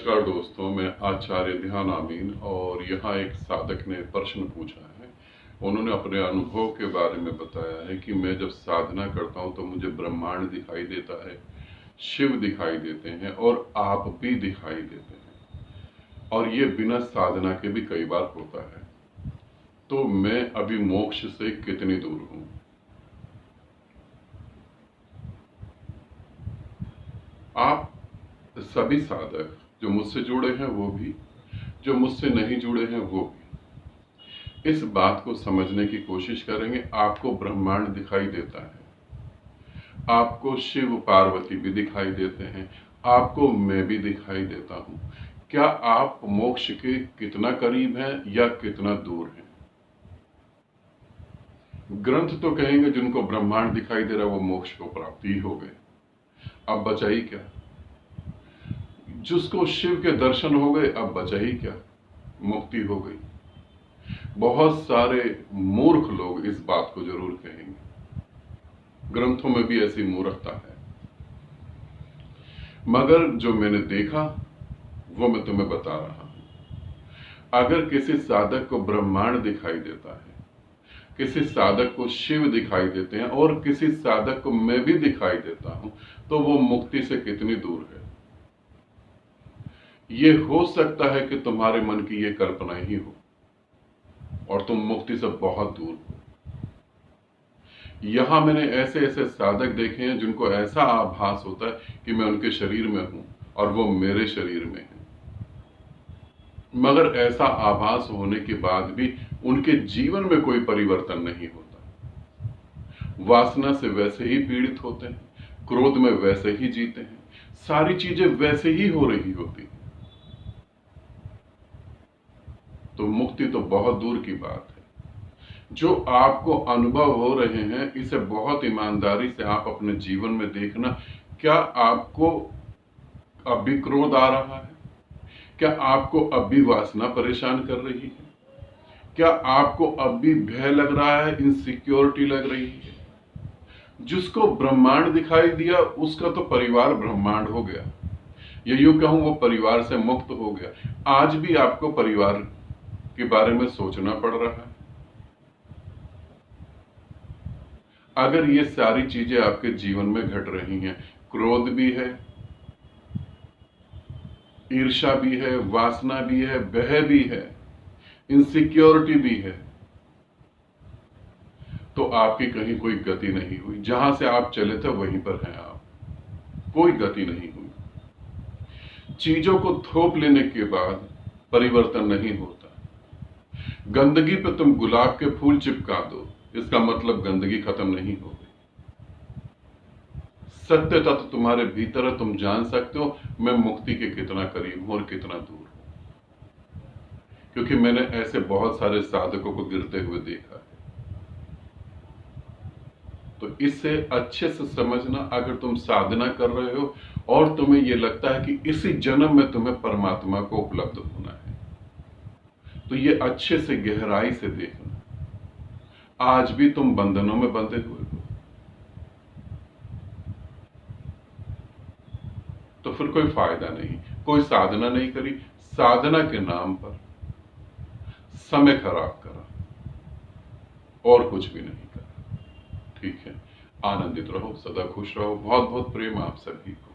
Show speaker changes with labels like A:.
A: नमस्कार दोस्तों, मैं आचार्य ध्यान आमीन और यहाँ एक साधक ने प्रश्न पूछा है। उन्होंने अपने अनुभव के बारे में बताया है कि मैं जब साधना करता हूँ तो मुझे ब्रह्मांड दिखाई देता है, शिव दिखाई देते हैं और आप भी दिखाई देते हैं, और ये बिना साधना के भी कई बार होता है। तो मैं अभी मोक्ष से कितनी दूर हूँ? आप सभी साधक जो मुझसे जुड़े हैं वो भी, जो मुझसे नहीं जुड़े हैं वो भी, इस बात को समझने की कोशिश करेंगे। आपको ब्रह्मांड दिखाई देता है, आपको शिव पार्वती भी दिखाई देते हैं, आपको मैं भी दिखाई देता हूं। क्या आप मोक्ष के कितना करीब हैं या कितना दूर हैं? ग्रंथ तो कहेंगे जिनको ब्रह्मांड दिखाई दे रहा है वो मोक्ष को प्राप्ति ही हो गए। अब बचा ही क्या? जिसको शिव के दर्शन हो गए अब बचा ही क्या? मुक्ति हो गई। बहुत सारे मूर्ख लोग इस बात को जरूर कहेंगे, ग्रंथों में भी ऐसी मूर्खता है, मगर जो मैंने देखा वो मैं तुम्हें बता रहा हूं। अगर किसी साधक को ब्रह्मांड दिखाई देता है, किसी साधक को शिव दिखाई देते हैं और किसी साधक को मैं भी दिखाई देता हूं, तो वो मुक्ति से कितनी दूर है? ये हो सकता है कि तुम्हारे मन की ये कल्पना ही हो और तुम मुक्ति से बहुत दूर हो। यहां मैंने ऐसे ऐसे साधक देखे हैं जिनको ऐसा आभास होता है कि मैं उनके शरीर में हूं और वो मेरे शरीर में है, मगर ऐसा आभास होने के बाद भी उनके जीवन में कोई परिवर्तन नहीं होता। वासना से वैसे ही पीड़ित होते हैं, क्रोध में वैसे ही जीते हैं, सारी चीजें वैसे ही हो रही होती हैं। तो मुक्ति तो बहुत दूर की बात है। जो आपको अनुभव हो रहे हैं, इसे बहुत ईमानदारी से आप अपने जीवन में देखना। क्या आपको अब भी क्रोध आ रहा है? क्या आपको अब भी वासना परेशान कर रही है? क्या आपको अब भी भय लग रहा है, इनसिक्योरिटी लग रही है? जिसको ब्रह्मांड दिखाई दिया उसका तो परिवार ब्रह्मांड हो गया, या यूं कहूं वो परिवार से मुक्त हो गया। आज भी आपको परिवार के बारे में सोचना पड़ रहा है। अगर ये सारी चीजें आपके जीवन में घट रही हैं, क्रोध भी है, ईर्ष्या भी है, वासना भी है, भय भी है, इनसिक्योरिटी भी है, तो आपकी कहीं कोई गति नहीं हुई। जहां से आप चले थे वहीं पर हैं आप, कोई गति नहीं हुई। चीजों को थोप लेने के बाद परिवर्तन नहीं होता। गंदगी पे तुम गुलाब के फूल चिपका दो, इसका मतलब गंदगी खत्म नहीं हो गई। सत्य तत्व तुम्हारे भीतर है, तुम जान सकते हो मैं मुक्ति के कितना करीब हूं और कितना दूर हूं, क्योंकि मैंने ऐसे बहुत सारे साधकों को गिरते हुए देखा है। तो इससे अच्छे से समझना, अगर तुम साधना कर रहे हो और तुम्हें यह लगता है कि इसी जन्म में तुम्हें परमात्मा को उपलब्ध होना है, तो ये अच्छे से गहराई से देखना। आज भी तुम बंधनों में बंधे हुए हो, तो फिर कोई फायदा नहीं। कोई साधना नहीं करी, साधना के नाम पर समय खराब करा और कुछ भी नहीं करा। ठीक है, आनंदित रहो, सदा खुश रहो। बहुत बहुत प्रेम आप सभी को।